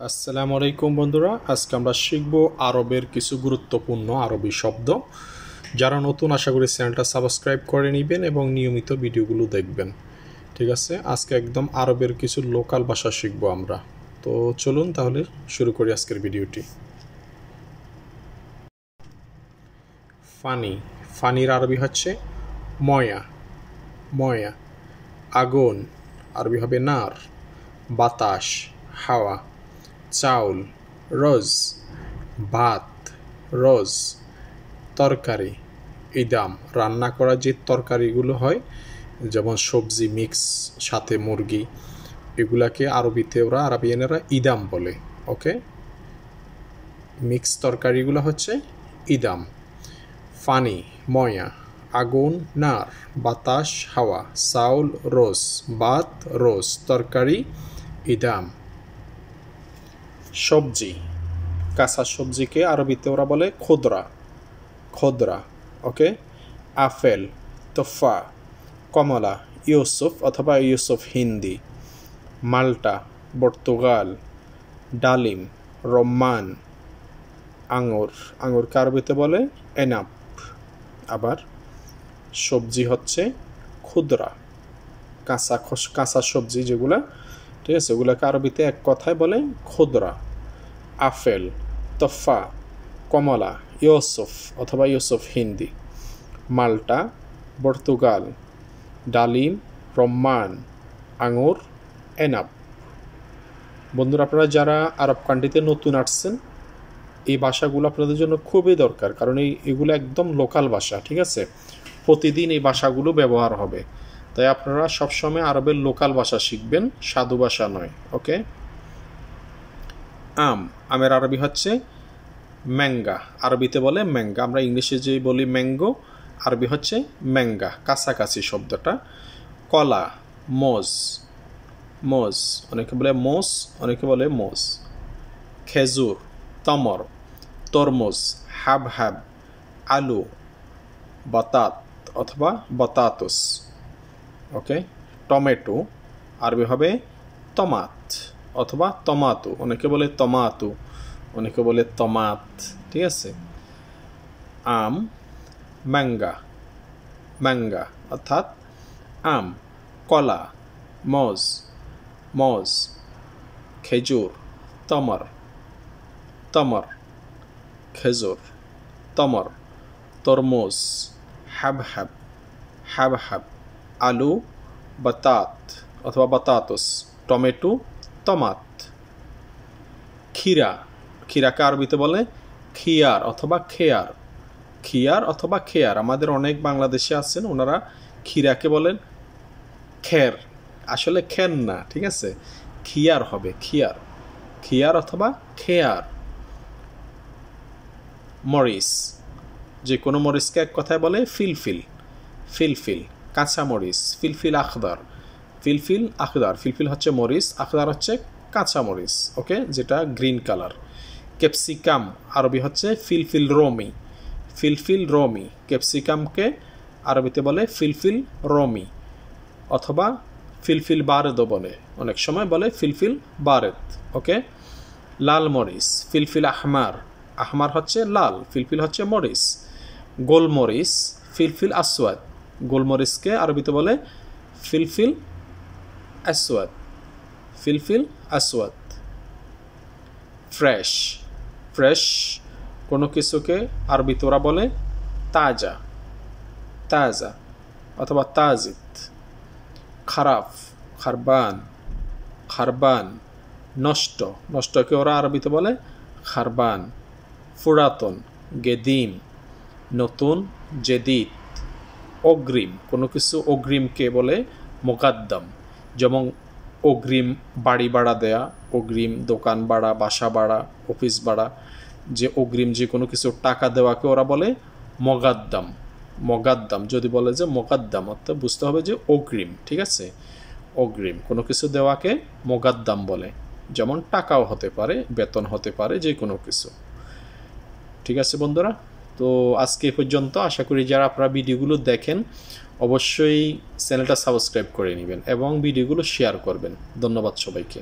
আসসালামু আলাইকুম বন্ধুরা, আজকে আমরা শিখব আরবের কিছু গুরুত্বপূর্ণ আরবি শব্দ। যারা নতুন, আশা করি চ্যানেলটা সাবস্ক্রাইব করে নেবেন এবং নিয়মিত ভিডিওগুলো দেখবেন। ঠিক আছে, আজকে একদম আরবের কিছু লোকাল ভাষা শিখব আমরা। তো চলুন তাহলে শুরু করি আজকের ভিডিওটি। ফানি, ফানির আরবি হচ্ছে ময়া, ময়া। আগুন আরবি হবে নার। বাতাস হাওয়া। চাউল রোজ, ভাত রোজ। তরকারি ইদাম, রান্না করা যে তরকারিগুলো হয় যেমন সবজি মিক্স সাথে মুরগি, এগুলাকে আরবিতে আরবিয়ানেরা ইদাম বলে। ওকে, মিক্স তরকারিগুলো হচ্ছে ইদাম। ফানি ময়া, আগুন নার, বাতাস হাওয়া, চাউল রোজ, ভাত রোজ, তরকারি ইদাম। সবজি, কাঁচা সবজিকে আরবিতে ওরা বলে খুদরা, খুদরা। ওকে, আপেল তোফা, কমলা ইউসুফ অথবা ইউসুফ হিন্দি, মাল্টা পর্তুগাল, ডালিম রম্মান, আঙুর, আঙুরকে আরবিতে বলে এনাপ। আবার সবজি হচ্ছে খুদরা, কাঁচা সবজি যেগুলা, ঠিক আছে, ওগুলোকে আরবিতে এক কথায় বলে খুদরা। আপেল তোফা, কমলা ইউসুফ অথবা ইউসুফ হিন্দি, মাল্টা পর্তুগাল, ডালিম রম্মান, আঙুর এনাব। বন্ধুরা, আপনারা যারা আরব কান্ট্রিতে নতুন আসছেন, এই ভাষাগুলো আপনাদের জন্য খুবই দরকার, কারণ এগুলো একদম লোকাল ভাষা। ঠিক আছে, প্রতিদিন এই ভাষাগুলো ব্যবহার হবে, তাই আপনারা সবসময় আরবের লোকাল ভাষা শিখবেন, সাধু ভাষা নয়। ওকে, আম, আমের আরবি হচ্ছে ম্যাঙ্গা, আরবিতে বলে ম্যাঙ্গা। আমরা ইংলিশে যে বলি ম্যাঙ্গো, আরবি হচ্ছে ম্যাঙ্গা, কাছাকাছি শব্দটা। কলা মোজ, মোজ, অনেকে বলে মোস, অনেকে বলে মোজ। খেজুর তমর, তরমুজ হাব হাব, আলু বাতাত অথবা বাতাতুস। ওকে, টমেটো আরবি হবে টমাত অথবা টমাটো, অনেকে বলে টমাটো, অনেকে বলে টমাত। ঠিক আছে, আম ম্যাঙ্গা, ম্যাঙ্গা অর্থাৎ আম। কলা মজ, মজ। খেজুর তমর, তমর, খেজুর তমর। তরমুজ হাব হাব, হাব হাব। আলু বাতাত অথবা বাতাতুস, টমেটো টমাত। ক্ষীরা, ক্ষীরাকে আরবিতে বলে খিয়ার অথবা খেয়ার, খিয়ার অথবা খেয়ার। আমাদের অনেক বাংলাদেশে আছেন, ওনারা ক্ষীরাকে বলেন খের, আসলে খের না। ঠিক আছে, খিয়ার হবে, খিয়ার, খিয়ার অথবা খেয়ার। মরিচ, যে কোনো মরিচকে এক কথায় বলে ফিলফিল, ফিলফিল। কাঁচা মরিচ ফিলফিল আখদার, ফিলফিল আখদার, ফিলফিল হচ্ছে মরিচ, আখদার হচ্ছে কাঁচা মরিচ। ওকে, যেটা গ্রিন কালার। ক্যাপসিকাম আরবি হচ্ছে ফিলফিল রোমি, ফিলফিল রোমি। ক্যাপসিকামকে আরবিতে বলে ফিলফিল রোমি অথবা ফিলফিল বারেদও বলে, অনেক সময় বলে ফিলফিল বারেদ। ওকে, লাল মরিচ ফিলফিল আহমার, আহমার হচ্ছে লাল, ফিলফিল হচ্ছে মরিচ। গোলমরিচ ফিলফিল আসওয়াদ, গোলমরিচকে আরবিতে বলে ফিলফিল আসওয়াদ, ফিলফিল আসওয়াদ। ফ্রেশ, ফ্রেশ কোনো কিছুকে আরবিতে ওরা বলে তাজা, তাজা অথবা তাজিদ। খারাপ খারবান, খারবান। নষ্ট, নষ্টকে ওরা আরবিতে বলে খারবান। পুরাতন গেদিম, নতুন জেদিদ। অগ্রিম, কোনো কিছু অগ্রিমকে বলে মোকাদ্দম, যেমন অগ্রিম বাড়ি ভাড়া দেয়া, অগ্রিম দোকান ভাড়া, বাসা ভাড়া, অফিস ভাড়া, যে অগ্রিম যে কোনো কিছু টাকা দেওয়াকে ওরা বলে মোকাদ্দম, মোকাদ্দম। যদি বলে যে মোকাদ্দম, অর্থাৎ বুঝতে হবে যে অগ্রিম। ঠিক আছে, অগ্রিম কোনো কিছু দেওয়াকে মোকাদ্দম বলে, যেমন টাকাও হতে পারে, বেতন হতে পারে, যে কোনো কিছু। ঠিক আছে বন্ধুরা, তো আজকে পর্যন্ত। আশা করি যারা আপনারা ভিডিওগুলো দেখেন অবশ্যই চ্যানেলটা সাবস্ক্রাইব করে নেবেন এবং ভিডিওগুলো শেয়ার করবেন। ধন্যবাদ সবাইকে।